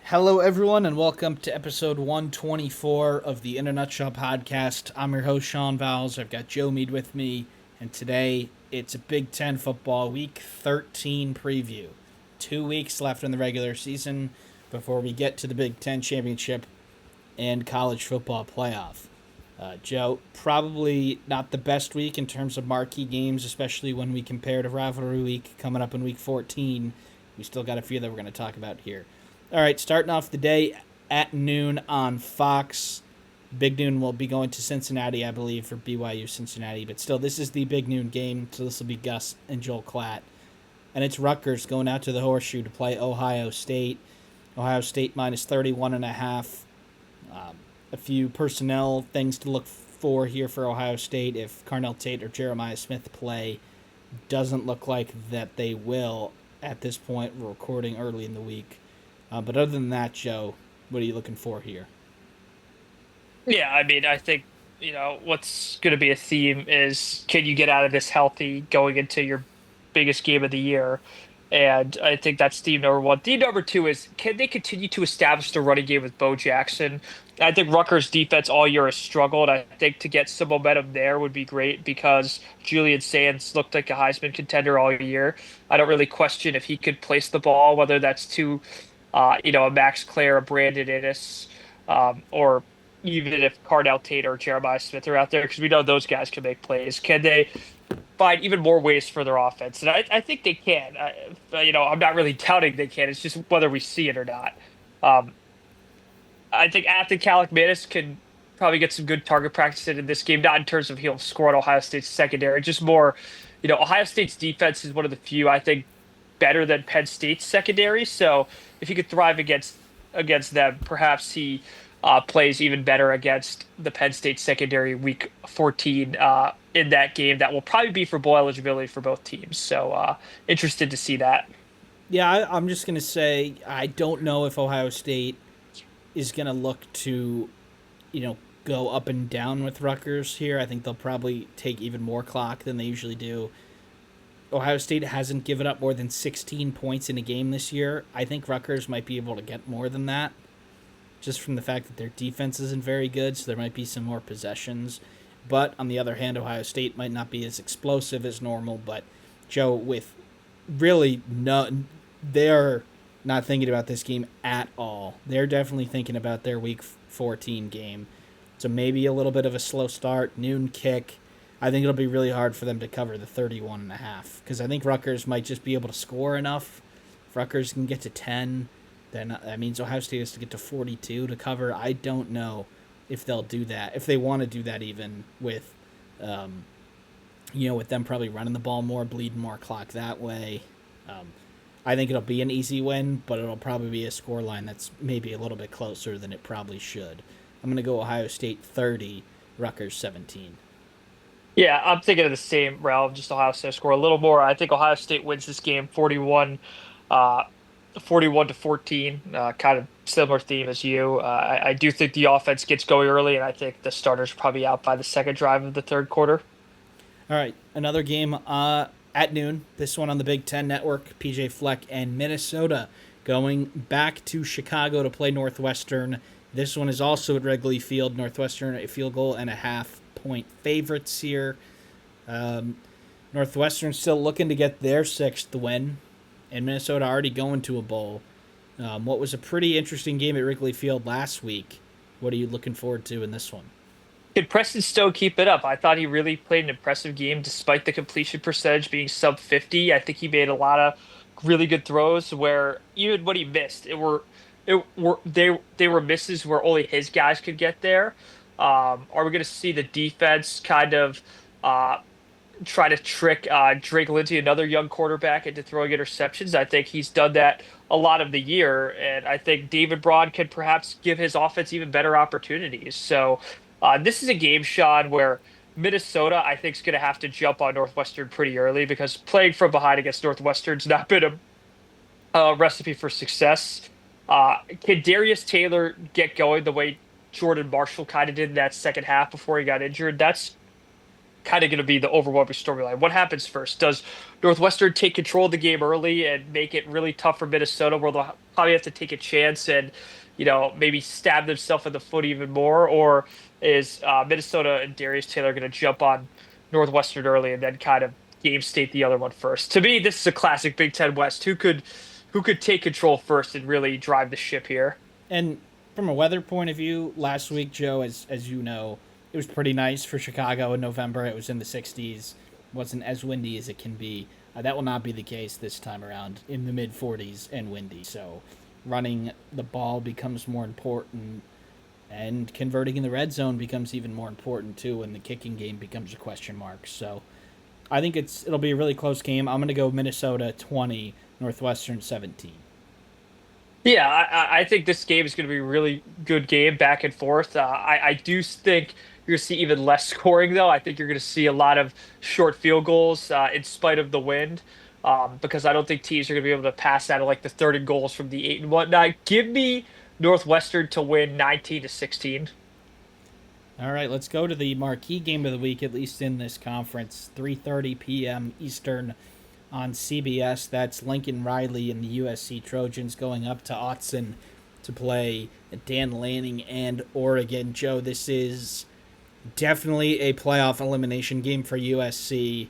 Hello, everyone, and welcome to episode 124 of the In a Nutshell podcast. I'm your host, Sean Vowells. I've got Joe Meade with me, and today it's a Big Ten football Week 13 preview. 2 weeks left in the regular season before we get to the Big Ten championship and college football playoff. Joe, probably not the best week in terms of marquee games, especially when we compare to rivalry week coming up in week 14. We still got a few that we're going to talk about here. All right, starting off the day at noon on Fox. Big Noon will be going to Cincinnati, I believe, for BYU Cincinnati. But still, this is the Big Noon game, so this will be Gus and Joel Klatt. And it's Rutgers going out to the Horseshoe to play Ohio State. Ohio State minus 31.5. A few personnel things to look for here for Ohio State. If Carnell Tate or Jeremiah Smith play, doesn't look like that they will at this point. We're recording early in the week. But other than that, Joe, what are you looking for here? Yeah, I think, what's going to be a theme is can you get out of this healthy going into your biggest game of the year? And I think that's theme number one. Theme number two is can they continue to establish the running game with Bo Jackson? I think Rutgers defense all year has struggled. I think to get some momentum there would be great because Julian Sands looked like a Heisman contender all year. I don't really question if he could place the ball, whether that's to, a Max Clare, a Brandon Inniss, or even if Cardell Tate or Jeremiah Smith are out there, because we know those guys can make plays. Can they find even more ways for their offense? And I think they can. I'm not really doubting they can. It's just whether we see it or not. Um, I think Athen Kaliakmanis can probably get some good target practice in this game, not in terms of he'll score on Ohio State's secondary, just more, Ohio State's defense is one of the few, I think, better than Penn State's secondary. So if he could thrive against them, perhaps he plays even better against the Penn State secondary week 14 in that game. That will probably be for bowl eligibility for both teams. So interested to see that. Yeah, I'm just going to say I don't know if Ohio State is going to look to, go up and down with Rutgers here. I think they'll probably take even more clock than they usually do. Ohio State hasn't given up more than 16 points in a game this year. I think Rutgers might be able to get more than that, just from the fact that their defense isn't very good, so there might be some more possessions. But on the other hand, Ohio State might not be as explosive as normal. But Joe, with really no, they're not thinking about this game at all. They're definitely thinking about their Week 14 game. So maybe a little bit of a slow start, noon kick. I think it'll be really hard for them to cover the 31.5 because I think Rutgers might just be able to score enough. If Rutgers can get to 10, then that means Ohio State has to get to 42 to cover. I don't know if they'll do that, if they want to do that even with, with them probably running the ball more, bleeding more clock that way. I think it'll be an easy win, but it'll probably be a score line that's maybe a little bit closer than it probably should. I'm going to go Ohio State 30, Rutgers 17. Yeah, I'm thinking of the same realm, just Ohio State score a little more. I think Ohio State wins this game uh, 41 to 14, kind of similar theme as you. I do think the offense gets going early, and I think the starters are probably out by the second drive of the third quarter. All right, another game at noon. This one on the Big Ten Network. PJ Fleck and Minnesota going back to Chicago to play Northwestern. This one is also at Wrigley Field. Northwestern a field goal and a half-point favorites here. Northwestern still looking to get their sixth win, and Minnesota already going to a bowl. What was a pretty interesting game at Wrigley Field last week. What are you looking forward to in this one? Can Preston Stowe keep it up? I thought he really played an impressive game despite the completion percentage being sub 50. I think he made a lot of really good throws where even what he missed, they were misses where only his guys could get there. Are we going to see the defense kind of uh, try to trick Drake Lindsey, another young quarterback, into throwing interceptions? I think he's done that a lot of the year, and I think David Braun could perhaps give his offense even better opportunities. So this is a game, Sean, where Minnesota, I think, is going to have to jump on Northwestern pretty early because playing from behind against Northwestern's not been a recipe for success. Can Darius Taylor get going the way Jordan Marshall kind of did in that second half before he got injured? That's kind of going to be the overwhelming storyline. What happens first? Does Northwestern take control of the game early and make it really tough for Minnesota, where they'll probably have to take a chance and, maybe stab themselves in the foot even more? Or is Minnesota and Darius Taylor going to jump on Northwestern early and then kind of game state the other one first? To me, this is a classic Big Ten West. Who could take control first and really drive the ship here? And from a weather point of view, last week, Joe, as you know, it was pretty nice for Chicago in November. It was in the 60s, wasn't as windy as it can be. That will not be the case this time around, in the mid 40s and windy. So running the ball becomes more important, and converting in the red zone becomes even more important too, and the kicking game becomes a question mark. So I think it'll be a really close game. I'm going to go Minnesota 20, Northwestern 17. Yeah, I think this game is going to be a really good game, back and forth. I do think you're going to see even less scoring, though. I think you're going to see a lot of short field goals in spite of the wind, because I don't think teams are going to be able to pass out of like the third and goals from the 8 and whatnot. Give me Northwestern to win 19-16. All right, let's go to the marquee game of the week, at least in this conference. 3:30 p.m. Eastern on CBS. That's Lincoln Riley and the USC Trojans going up to Autzen to play Dan Lanning and Oregon. Joe, this is definitely a playoff elimination game for USC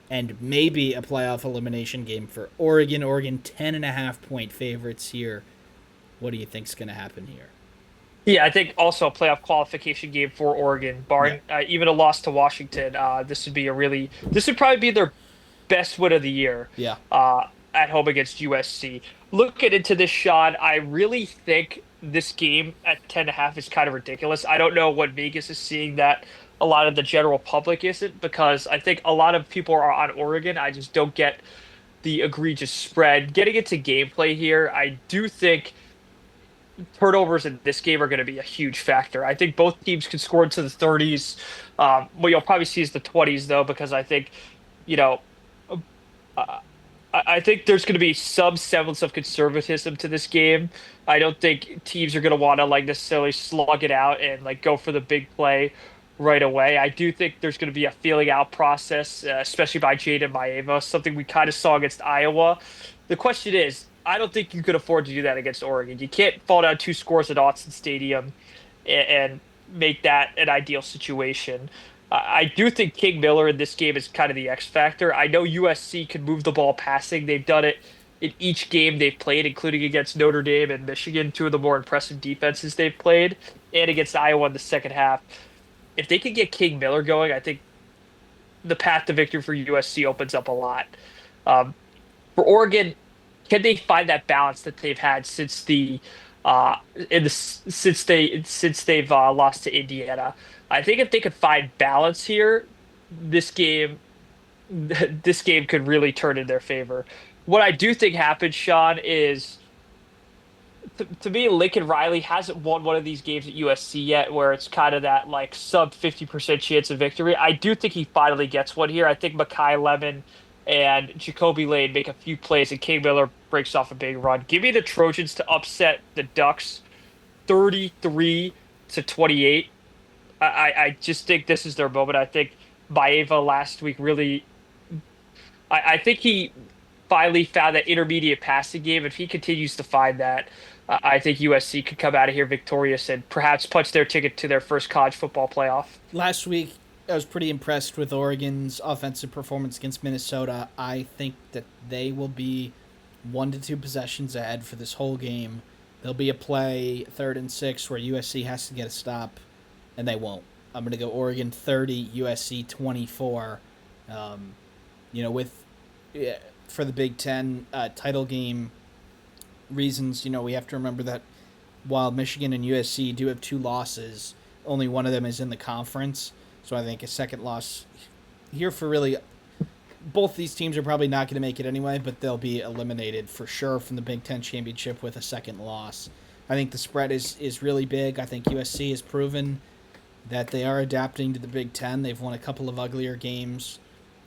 and maybe a playoff elimination game for Oregon. Oregon 10.5 point favorites here. What do you think's going to happen here? Yeah, I think also a playoff qualification game for Oregon, Yeah. barring even a loss to Washington. This would probably be their best win of the year, Yeah. uh, at home against USC. Looking into this, Sean, I really think this game at 10.5 is kind of ridiculous. I don't know what Vegas is seeing that a lot of the general public isn't, because I think a lot of people are on Oregon. I just don't get the egregious spread. Getting into gameplay here, I do think turnovers in this game are going to be a huge factor. I think both teams can score into the 30s. What you'll probably see is the 20s, though, because I think, you know, uh, I think there's going to be some semblance of conservatism to this game. I don't think teams are going to want to like necessarily slug it out and like go for the big play right away. I do think there's going to be a feeling out process, especially by Jaden Maeva, something we kind of saw against Iowa. The question is, I don't think you could afford to do that against Oregon. You can't fall down 2 scores at Autzen Stadium and make that an ideal situation. I do think King Miller in this game is kind of the X factor. I know USC can move the ball passing. They've done it in each game they've played, including against Notre Dame and Michigan, two of the more impressive defenses they've played, and against Iowa in the second half. If they can get King Miller going, I think the path to victory for USC opens up a lot. Um, for Oregon, can they find that balance that they've had since they've lost to Indiana? I think if they could find balance here, this game this game could really turn in their favor. What I do think happens, Sean, is to me, Lincoln Riley hasn't won one of these games at USC yet, where it's kind of that like sub 50% chance of victory. I do think he finally gets one here. I think Makai Lemon and Jacoby Lane make a few plays, and King Miller breaks off a big run. Give me the Trojans to upset the Ducks 33-28. I just think this is their moment. I think Baeva last week really, I think he finally found that intermediate passing game. If he continues to find that, I think USC could come out of here victorious and perhaps punch their ticket to their first college football playoff. Last week, I was pretty impressed with Oregon's offensive performance against Minnesota. I think that they will be 1 to 2 possessions ahead for this whole game. There'll be a play, 3rd and 6, where USC has to get a stop, and they won't. I'm going to go Oregon 30, USC 24. Um, with for the Big Ten title game reasons, we have to remember that while Michigan and USC do have 2 losses, only one of them is in the conference. So I think a second loss here for really both these teams are probably not going to make it anyway, but they'll be eliminated for sure from the Big Ten championship with a second loss. I think the spread is really big. I think USC has proven that they are adapting to the Big Ten. They've won a couple of uglier games.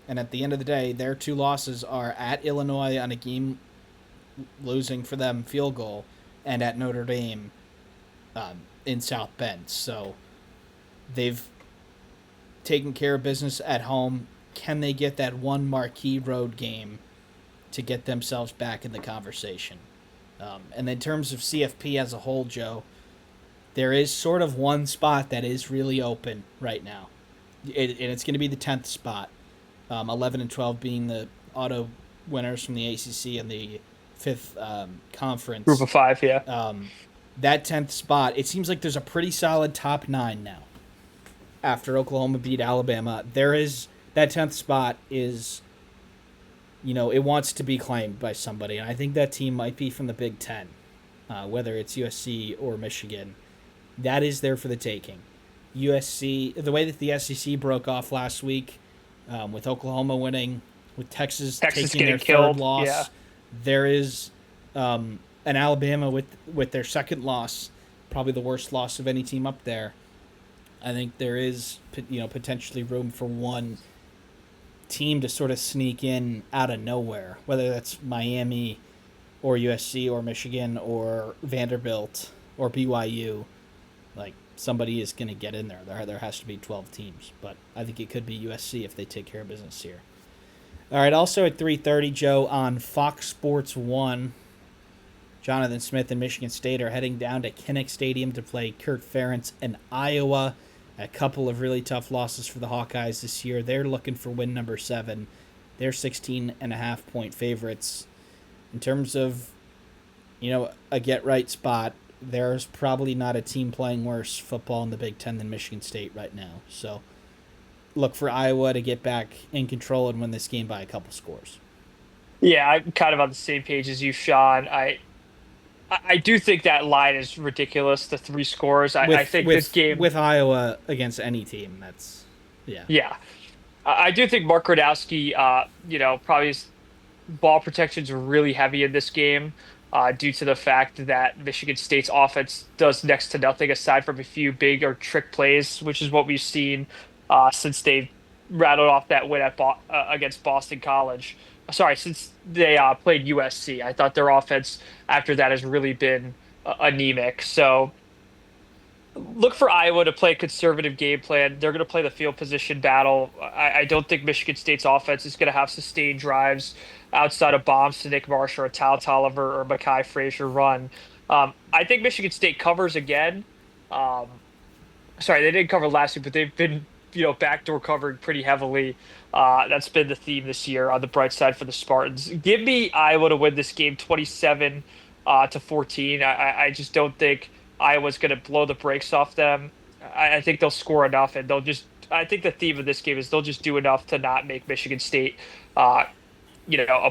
And at the end of the day, their 2 losses are at Illinois on a game losing for them field goal and at Notre Dame in South Bend. So they've taking care of business at home. Can they get that one marquee road game to get themselves back in the conversation? And in terms of CFP as a whole, Joe, there is sort of one spot that is really open right now, and it's going to be the 10th spot. 11 and 12 being the auto winners from the ACC and the fifth Group conference. of five, yeah. That 10th spot, it seems like there's a pretty solid top nine now. After Oklahoma beat Alabama, there is that 10th spot is, it wants to be claimed by somebody. And I think that team might be from the Big Ten, whether it's USC or Michigan. That is there for the taking. USC, the way that the SEC broke off last week, with Oklahoma winning, with Texas taking their killed. third loss, Yeah. there is an Alabama with their second loss, probably the worst loss of any team up there. I think there is potentially room for one team to sort of sneak in out of nowhere, whether that's Miami or USC or Michigan or Vanderbilt or BYU. Like, somebody is going to get in there. There has to be 12 teams, but I think it could be USC if they take care of business here. All right, also at 3:30, Joe, on Fox Sports 1, Jonathan Smith and Michigan State are heading down to Kinnick Stadium to play Kirk Ferentz in Iowa. A couple of really tough losses for the Hawkeyes this year. They're looking for win number 7. They're 16.5-point favorites. In terms of, a get-right spot, there's probably not a team playing worse football in the Big Ten than Michigan State right now. So look for Iowa to get back in control and win this game by a couple scores. Yeah, I'm kind of on the same page as you, Sean. I do think that line is ridiculous. The 3 scores. I think this game with Iowa against any team, that's yeah. Yeah, I do think Mark Gradowski, probably his ball protections are really heavy in this game, due to the fact that Michigan State's offense does next to nothing aside from a few big or trick plays, which is what we've seen since they rattled off that win against Boston College. Sorry, since they played USC. I thought their offense after that has really been anemic. So look for Iowa to play a conservative game plan. They're going to play the field position battle. I don't think Michigan State's offense is going to have sustained drives outside of bombs to Nick Marsh or a Tal Tolliver or Mekhi Frazier run. I think Michigan State covers again. Um, Sorry, they didn't cover last week, but they've been, backdoor covering pretty heavily. That's been the theme this year on the bright side for the Spartans. Give me Iowa to win this game 27 to 14. I just don't think Iowa's going to blow the brakes off them. I think they'll score enough, and I think the theme of this game is they'll just do enough to not make Michigan State, a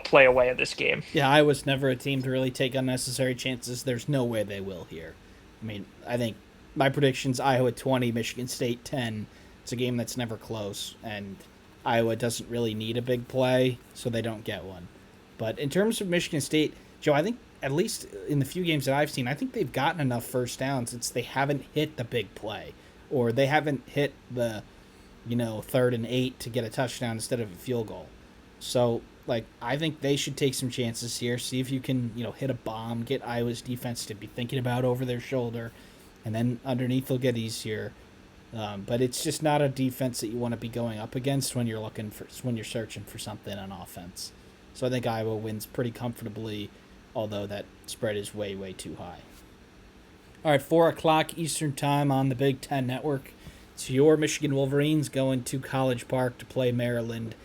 play away in this game. Yeah, Iowa's never a team to really take unnecessary chances. There's no way they will here. I mean, I think my prediction's Iowa 20, Michigan State 10. It's a game that's never close, and Iowa doesn't really need a big play, so they don't get one. But in terms of Michigan State, Joe, I think at least in the few games that I've seen, I think they've gotten enough first downs. They haven't hit the big play, or they haven't hit the, 3rd and 8 to get a touchdown instead of a field goal. So, I think they should take some chances here, see if you can, hit a bomb, get Iowa's defense to be thinking about over their shoulder, and then underneath they'll get easier. But it's just not a defense that you want to be going up against when you're searching for something on offense. So I think Iowa wins pretty comfortably, although that spread is way, way too high. All right, 4 o'clock Eastern Time on the Big Ten Network. It's your Michigan Wolverines going to College Park to play Maryland.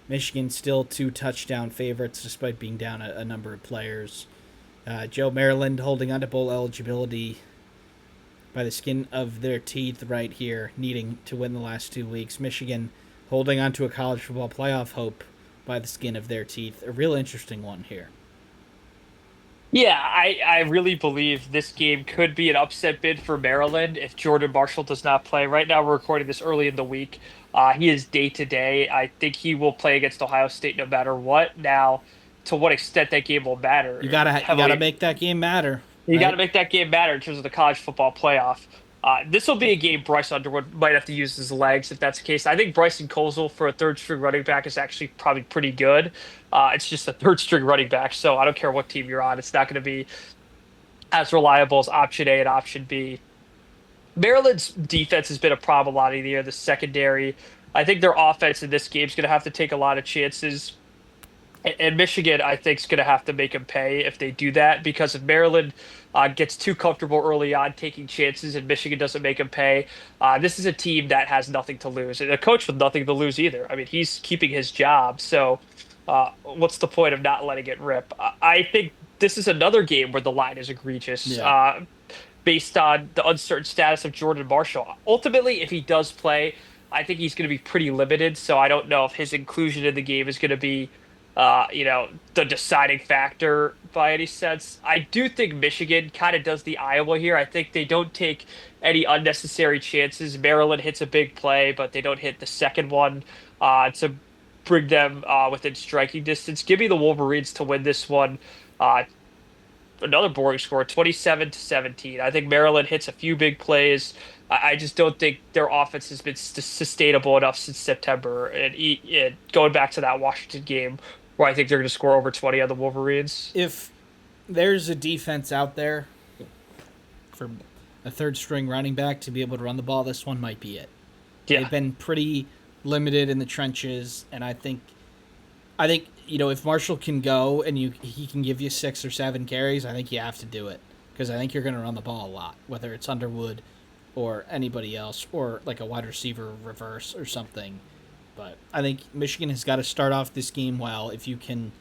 Michigan still 2 touchdown favorites despite being down a number of players. Joe, Maryland holding on to bowl eligibility by the skin of their teeth right here, needing to win the last 2 weeks. Michigan holding on to a college football playoff hope by the skin of their teeth. A real interesting one here. Yeah, I really believe this game could be an upset bid for Maryland if Jordan Marshall does not play. Right now, we're recording this early in the week. He is day to day. I think he will play against Ohio State no matter what. Now, to what extent that game will matter? You gotta make that game matter. You got to make that game matter in terms of the college football playoff. This will be a game Bryce Underwood might have to use his legs if that's the case. I think Bryson Kozel for a third string running back is actually probably pretty good. It's just a third string running back, so I don't care what team you're on. It's not going to be as reliable as option A and option B. Maryland's defense has been a problem a lot of the year. The secondary, I think their offense in this game is going to have to take a lot of chances. And Michigan, I think, is going to have to make them pay if they do that because if Maryland gets too comfortable early on taking chances and Michigan doesn't make them pay, this is a team that has nothing to lose. And a coach with nothing to lose either. I mean, he's keeping his job. So what's the point of not letting it rip? I think this is another game where the line is egregious. Yeah. Based on the uncertain status of Jordan Marshall. Ultimately, if he does play, I think he's going to be pretty limited. So I don't know if his inclusion in the game is going to be, the deciding factor by any sense. I do think Michigan kind of does the Iowa here. I think they don't take any unnecessary chances. Maryland hits a big play, but they don't hit the second one to bring them within striking distance. Give me the Wolverines to win this one. Uh, Another boring score, 27-17. I think Maryland hits a few big plays. I just don't think their offense has been sustainable enough since September. And going back to that Washington game, where I think they're going to score over 20 on the Wolverines. If there's a defense out there for a third string running back to be able to run the ball, this one might be it. Yeah. They've been pretty limited in the trenches, and I think if Marshall can go and he can give you 6 or 7 carries, I think you have to do it because I think you're going to run the ball a lot, whether it's Underwood or anybody else or like a wide receiver reverse or something. But I think Michigan has got to start off this game well. If you can,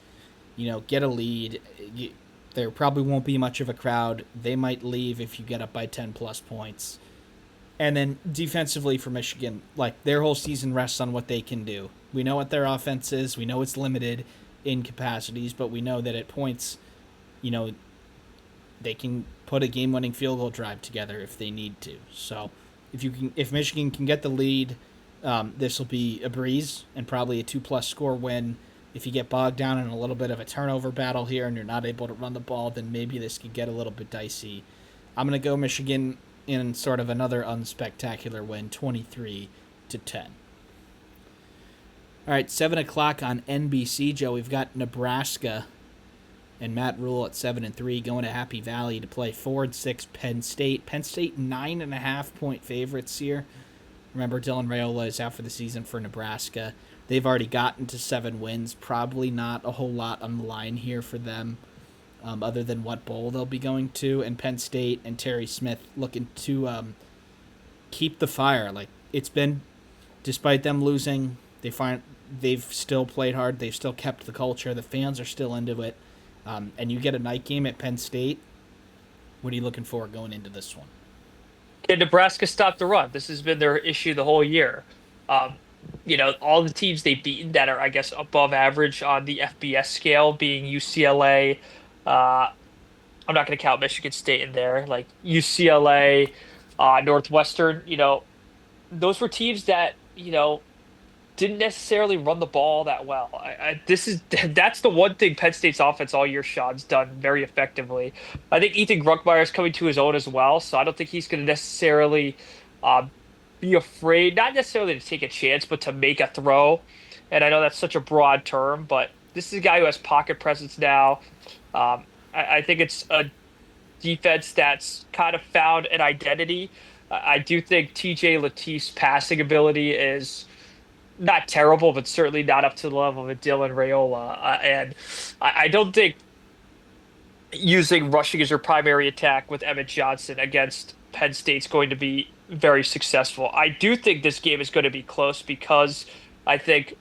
get a lead, there probably won't be much of a crowd. They might leave if you get up by 10 plus points. And then defensively for Michigan, like their whole season rests on what they can do. We know what their offense is. We know it's limited in capacities, but we know that at points, they can put a game-winning field goal drive together if they need to. So if Michigan can get the lead, this will be a breeze and probably a 2+ score win. If you get bogged down in a little bit of a turnover battle here and you're not able to run the ball, then maybe this could get a little bit dicey. I'm going to go Michigan in sort of another unspectacular win, 23-10. All right, 7 o'clock on NBC, Joe. We've got Nebraska and Matt Rule at 7-3 going to Happy Valley to play 4-6 Penn State. Penn State 9.5-point favorites here. Remember, Dylan Raiola is out for the season for Nebraska. They've already gotten to 7 wins. Probably not a whole lot on the line here for them, other than what bowl they'll be going to. And Penn State and Terry Smith looking to keep the fire. Like it's been, despite them losing, they've still played hard. They've still kept the culture. The fans are still into it. And you get a night game at Penn State. What are you looking for going into this one? Can Nebraska stop the run? This has been their issue the whole year. All the teams they've beaten that are, I guess, above average on the FBS scale, being UCLA. I'm not going to count Michigan State in there. Like UCLA, Northwestern. Those were teams that didn't necessarily run the ball that well. That's the one thing Penn State's offense all year, Sean's done very effectively. I think Ethan Grunkmeyer is coming to his own as well, so I don't think he's going to necessarily be afraid, not necessarily to take a chance, but to make a throw. And I know that's such a broad term, but this is a guy who has pocket presence now. I think it's a defense that's kind of found an identity. I do think TJ Latif's passing ability is not terrible, but certainly not up to the level of a Dylan Raiola. And I don't think using rushing as your primary attack with Emmett Johnson against Penn State's going to be very successful. I do think this game is going to be close because I think,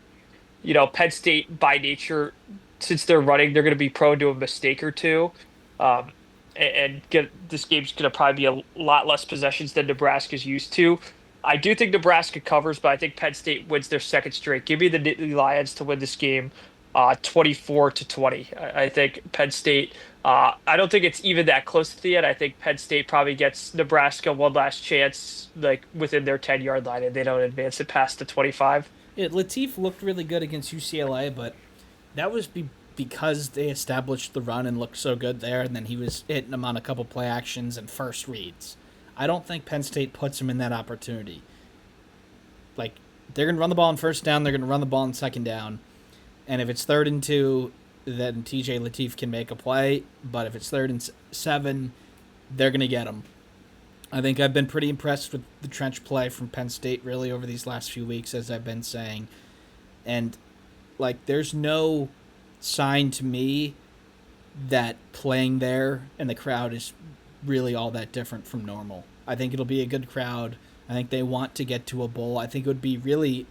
Penn State by nature, since they're running, they're going to be prone to a mistake or two. Um, this game's going to probably be a lot less possessions than Nebraska's used to. I do think Nebraska covers, but I think Penn State wins their second straight. Give me the Nittany Lions to win this game, 24-20. I think Penn State. I don't think it's even that close to the end. I think Penn State probably gets Nebraska one last chance, like within their 10-yard line, and they don't advance it past the 25. Yeah, Latif looked really good against UCLA, but that was because they established the run and looked so good there, and then he was hitting them on a couple play actions and first reads. I don't think Penn State puts him in that opportunity. Like, they're going to run the ball on first down, they're going to run the ball on second down, and if it's 3rd and 2, then TJ Latif can make a play, but if it's 3rd and 7, they're going to get him. I think I've been pretty impressed with the trench play from Penn State really over these last few weeks, as I've been saying. And, like, there's no sign to me that playing there and the crowd is really all that different from normal. I think it'll be a good crowd. I think they want to get to a bowl. I think it would be really,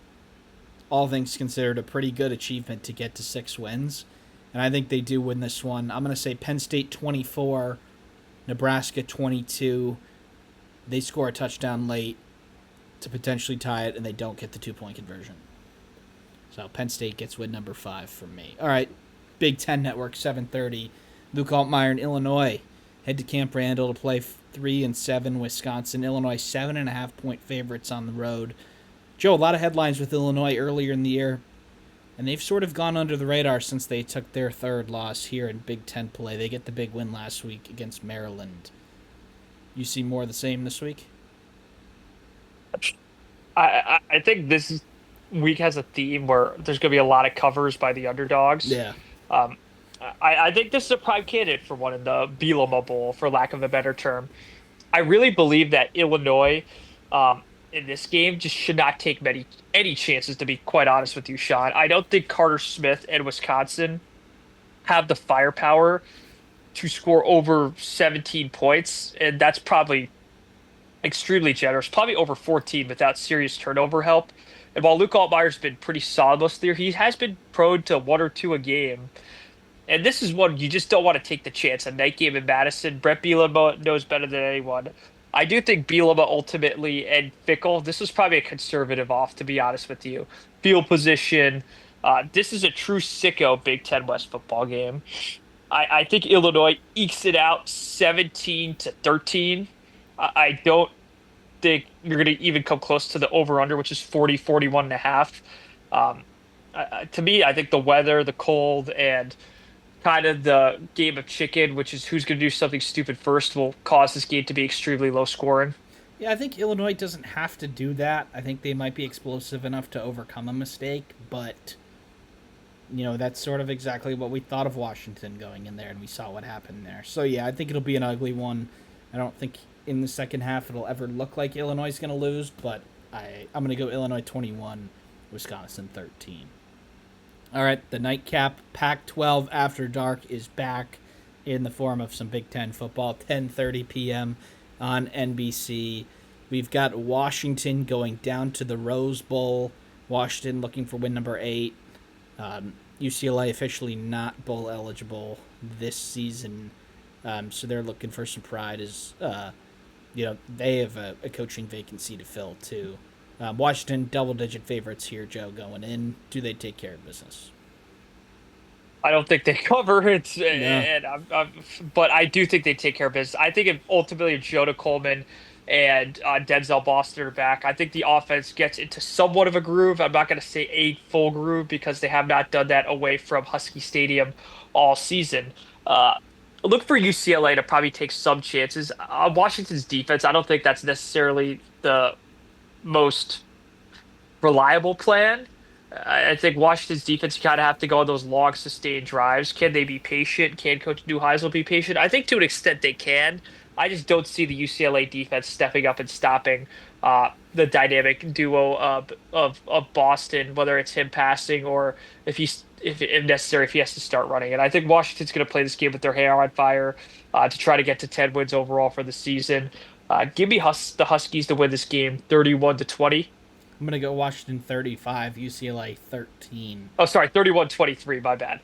all things considered, a pretty good achievement to get to 6 wins. And I think they do win this one. I'm going to say Penn State 24, Nebraska 22. They score a touchdown late to potentially tie it, and they don't get the 2-point conversion. So Penn State gets win number 5 from me. All right, Big Ten Network 7:30. Luke Altmaier in Illinois head to Camp Randall to play 3-7 Wisconsin. Illinois 7.5-point favorites on the road. Joe, a lot of headlines with Illinois earlier in the year, and they've sort of gone under the radar since they took their third loss here in Big Ten play. They get the big win last week against Maryland. You see more of the same this week? I think this week has a theme where there's going to be a lot of covers by the underdogs. Yeah. Um, I think this is a prime candidate for one in the Bielema Bowl, for lack of a better term. I really believe that Illinois, in this game, just should not take any chances. To be quite honest with you, Sean, I don't think Carter Smith and Wisconsin have the firepower to score over 17 points, and that's probably extremely generous, probably over 14 without serious turnover help. And while Luke Altmaier's been pretty solid most of the year, he has been prone to one or two a game. And this is one you just don't want to take the chance. A night game in Madison. Brett Bielema knows better than anyone. I do think Bielema ultimately and Fickle, this was probably a conservative off, to be honest with you. Field position. This is a true sicko Big Ten West football game. I think Illinois ekes it out 17-13. I don't think you're going to even come close to the over under, which is 40, 41 and a half. To me, I think the weather, the cold, and kind of the game of chicken, which is who's going to do something stupid first, will cause this game to be extremely low scoring. Yeah, I think Illinois doesn't have to do that. I think they might be explosive enough to overcome a mistake, but that's sort of exactly what we thought of Washington going in there, and we saw what happened there. So yeah, I think it'll be an ugly one. I don't think in the second half it'll ever look like Illinois is going to lose, but I'm going to go Illinois 21, Wisconsin 13. All right, the nightcap Pac-12 After Dark is back in the form of some Big Ten football, 10:30 p.m. on NBC. We've got Washington going down to the Rose Bowl. Washington looking for win number 8. UCLA officially not bowl eligible this season, so they're looking for some pride as they have a coaching vacancy to fill too. Washington double-digit favorites here, Joe, going in. Do they take care of business? I don't think they cover it, No. but I do think they take care of business. I think if Jonah Coleman and Denzel Boston are back, I think the offense gets into somewhat of a groove. I'm not going to say a full groove because they have not done that away from Husky Stadium all season. Uh, Look for UCLA to probably take some chances. Washington's defense, I don't think that's necessarily the most reliable plan. I think Washington's defense kind of have to go on those long, sustained drives. Can they be patient? Can Coach Neuheisel be patient? I think to an extent they can. I just don't see the UCLA defense stepping up and stopping the dynamic duo of Boston, whether it's him passing or if necessary, if he has to start running. And I think Washington's going to play this game with their hair on fire to try to get to 10 wins overall for the season. Give me the Huskies to win this game 31-20. I'm going to go Washington 35, UCLA 13. Oh, sorry, 31-23. My bad.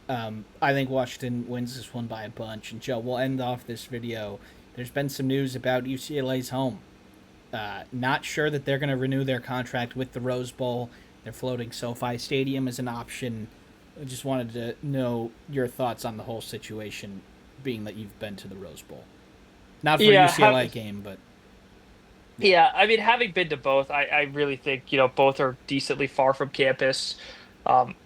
I think Washington wins this one by a bunch. And Joe, we'll end off this video. There's been some news about UCLA's home. Not sure that they're going to renew their contract with the Rose Bowl. They're floating SoFi Stadium as an option. I just wanted to know your thoughts on the whole situation, being that you've been to the Rose Bowl. Not for a Yeah, UCLA game, but yeah. I mean, having been to both, I really think both are decently far from campus. Um,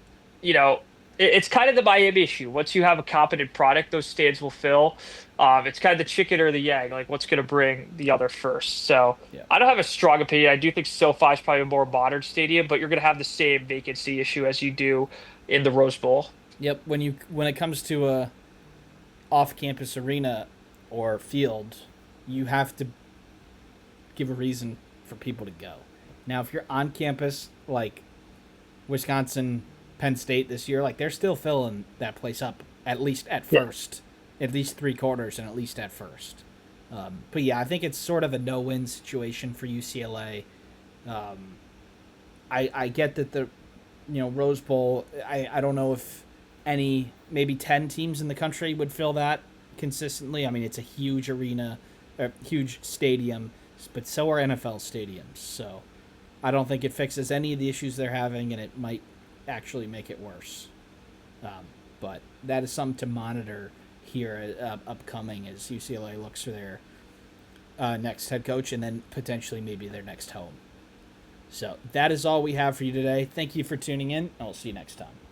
you know, it's kind of the Miami issue. Once you have a competent product, those stands will fill. It's kind of the chicken or the egg, like what's going to bring the other first. So yeah. I don't have a strong opinion. I do think SoFi is probably a more modern stadium, but you're going to have the same vacancy issue as you do in the Rose Bowl. Yep, when it comes to a off-campus arena or field, you have to give a reason for people to go. Now, if you're on campus like Wisconsin, Penn State this year, like they're still filling that place up at least at Yeah. first, at least three quarters, and at least at first. But yeah, I think it's sort of a no-win situation for UCLA. I get that the Rose Bowl. I don't know if maybe 10 teams in the country would fill that consistently. I mean, it's a huge arena, a huge stadium, but so are NFL stadiums. So I don't think it fixes any of the issues they're having, and it might actually make it worse. But that is something to monitor here upcoming as UCLA looks for their next head coach and then potentially maybe their next home. So that is all we have for you today. Thank you for tuning in. I'll see you next time.